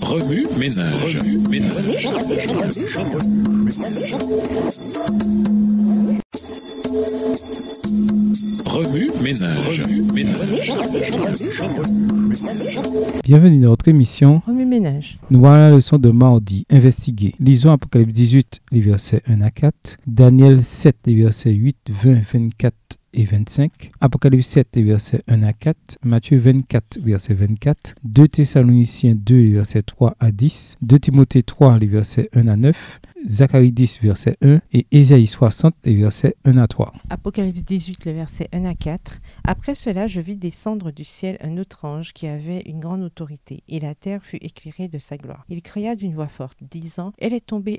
Remue ménage. Remue ménage. Bienvenue dans notre émission Remue ménage. Nous voilà la leçon de mardi. Investiguer. Lisons Apocalypse 18, les versets 1 à 4. Daniel 7, les versets 8, 20, 24 et 25. Apocalypse 7, les versets 1 à 4. Matthieu 24, verset 24. 2 Thessaloniciens 2, les versets 3 à 10. 2 Timothée 3, les versets 1 à 9. Zacharie 10, verset 1 et Ésaïe 60, les versets 1 à 3. Apocalypse 18, les versets 1 à 4. Après cela, je vis descendre du ciel un autre ange qui avait une grande autorité, et la terre fut éclairée de sa gloire. Il cria d'une voix forte, disant, elle est tombée,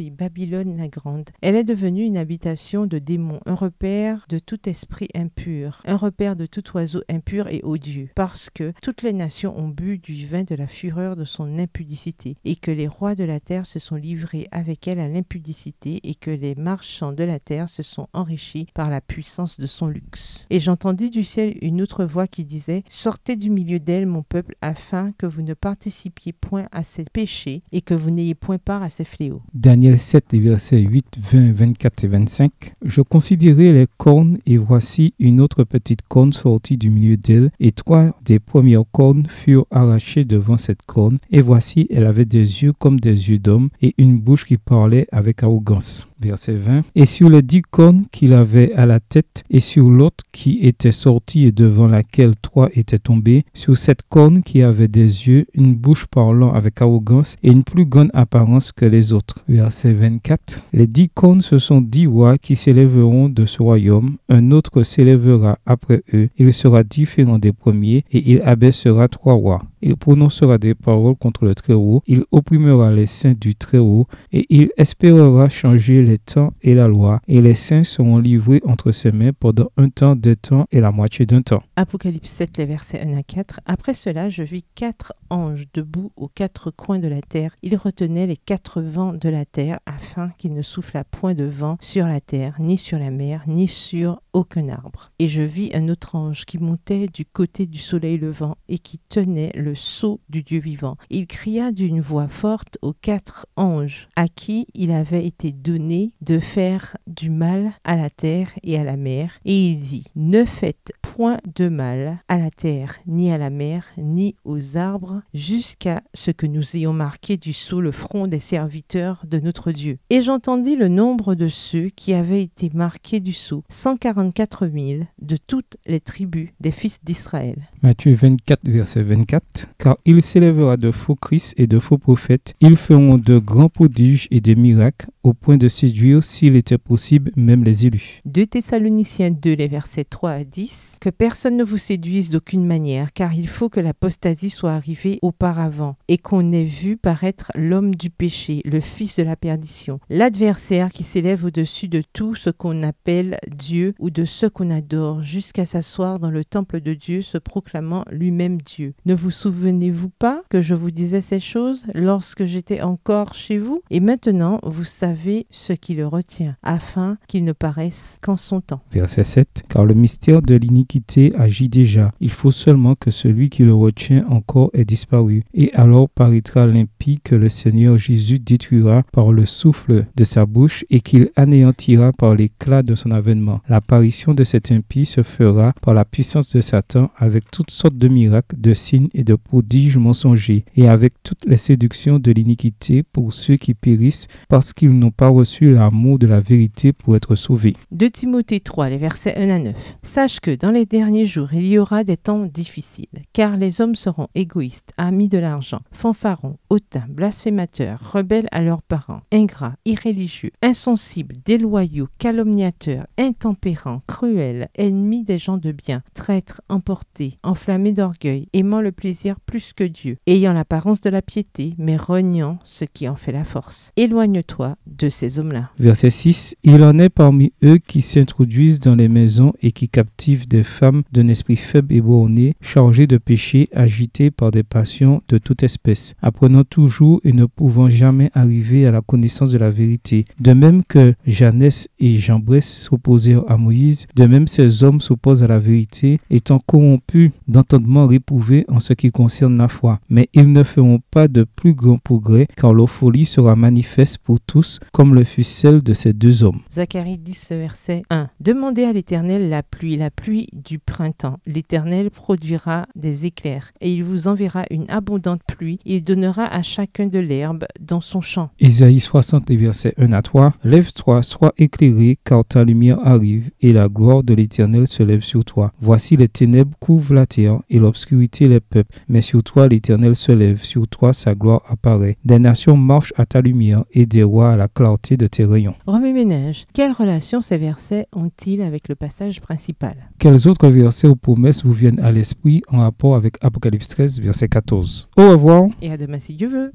Babylone la grande. Elle est devenue une habitation de démons, un repère de tout esprit impur, un repère de tout oiseau impur et odieux, parce que toutes les nations ont bu du vin de la fureur de son impudicité, et que les rois de la terre se sont livrés avec elle à l'impudicité, et que les marchands de la terre se sont enrichis par la puissance de son luxe. Et j'entendis du ciel une autre voix qui disait, sortez du milieu d'elle, mon peuple, afin que vous ne participiez point à ses péchés, et que vous n'ayez point part à ses fléaux. Daniel 7, les versets 8, 20, 24 et 25. Je considérai les cornes, et voici une autre petite corne sortie du milieu d'elle, et 3 des premières cornes furent arrachées devant cette corne, et voici elle avait des yeux comme des yeux d'homme, et une bouche qui parlait avec arrogance. Verset 20. Et sur les 10 cornes qu'il avait à la tête, et sur l'autre qui était sortie et devant laquelle 3 étaient tombés, sur cette corne qui avait des yeux, une bouche parlant avec arrogance, et une plus grande apparence que les autres. Verset 24. Les 10 cornes, ce sont 10 rois qui s'élèveront de ce royaume. Un autre s'élèvera après eux. Il sera différent des premiers, et il abaissera 3 rois. Il prononcera des paroles contre le Très-Haut, il opprimera les saints du Très-Haut, et il espérera changer les temps et la loi, et les saints seront livrés entre ses mains pendant un temps, 2 temps et la moitié d'un temps. Apocalypse 7, les versets 1 à 4. Après cela, je vis 4 anges debout aux 4 coins de la terre. Ils retenaient les 4 vents de la terre, afin qu'il ne soufflât point de vent sur la terre, ni sur la mer, ni sur aucun arbre. Et je vis un autre ange qui montait du côté du soleil levant, et qui tenait le sceau du Dieu vivant. Il cria d'une voix forte aux 4 anges à qui il avait été donné de faire du mal à la terre et à la mer. Et il dit, ne faites point de mal à la terre, ni à la mer, ni aux arbres, jusqu'à ce que nous ayons marqué du sceau le front des serviteurs de notre Dieu. Et j'entendis le nombre de ceux qui avaient été marqués du sceau, 144 000 de toutes les tribus des fils d'Israël. Matthieu 24, verset 24. Car il s'élèvera de faux Christ et de faux prophètes. Ils feront de grands prodiges et des miracles, au point de séduire, s'il était possible, même les élus. 2 Thessaloniciens 2, les versets 3 à 10. Que personne ne vous séduise d'aucune manière, car il faut que l'apostasie soit arrivée auparavant, et qu'on ait vu paraître l'homme du péché, le fils de la perdition, l'adversaire qui s'élève au-dessus de tout ce qu'on appelle Dieu ou de ce qu'on adore, jusqu'à s'asseoir dans le temple de Dieu, se proclamant lui-même Dieu. Ne vous souvenez-vous pas que je vous disais ces choses lorsque j'étais encore chez vous? Et maintenant, vous savez ce qui le retient, afin qu'il ne paraisse qu'en son temps. Verset 7. Car le mystère de l'iniquité agit déjà. Il faut seulement que celui qui le retient encore ait disparu. Et alors paraîtra l'impie que le Seigneur Jésus détruira par le souffle de sa bouche et qu'il anéantira par l'éclat de son avènement. L'apparition de cet impie se fera par la puissance de Satan avec toutes sortes de miracles, de signes et de prodiges mensongers, et avec toutes les séductions de l'iniquité pour ceux qui périssent parce qu'ils n'ont pas reçu l'amour de la vérité pour être sauvés. 2 Timothée 3, les versets 1 à 9. Sache que dans les derniers jours, il y aura des temps difficiles, car les hommes seront égoïstes, amis de l'argent, fanfarons, hautains, blasphémateurs, rebelles à leurs parents, ingrats, irréligieux, insensibles, déloyaux, calomniateurs, intempérants, cruels, ennemis des gens de bien, traîtres, emportés, enflammés d'orgueil, aimant le plaisir plus que Dieu, ayant l'apparence de la piété, mais reniant ce qui en fait la force. Éloigne-toi de ces hommes-là. Verset 6. Il en est parmi eux qui s'introduisent dans les maisons et qui captivent des femmes d'un esprit faible et borné, chargées de péché, agitées par des passions de toute espèce, apprenant tout toujours et ne pouvant jamais arriver à la connaissance de la vérité. De même que Janès et Jambres s'opposèrent à Moïse, de même ces hommes s'opposent à la vérité, étant corrompus d'entendement réprouvé en ce qui concerne la foi. Mais ils ne feront pas de plus grand progrès, car leur folie sera manifeste pour tous, comme le fut celle de ces deux hommes. Zacharie 10, verset 1. Demandez à l'Éternel la pluie du printemps. L'Éternel produira des éclairs, et il vous enverra une abondante pluie. Il donnera à chacun de l'herbe dans son champ. Isaïe 60, versets 1 à 3. Lève-toi, sois éclairé, car ta lumière arrive, et la gloire de l'Éternel se lève sur toi. Voici les ténèbres couvrent la terre, et l'obscurité les peuples. Mais sur toi l'Éternel se lève, sur toi sa gloire apparaît. Des nations marchent à ta lumière, et des rois à la clarté de tes rayons. Remue-ménage. Quelle relation ces versets ont-ils avec le passage principal? Quels autres versets ou promesses vous viennent à l'esprit en rapport avec Apocalypse 13, verset 14? Au revoir. Et à demain si Dieu veut.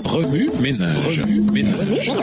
Remue ménage. Remue ménage.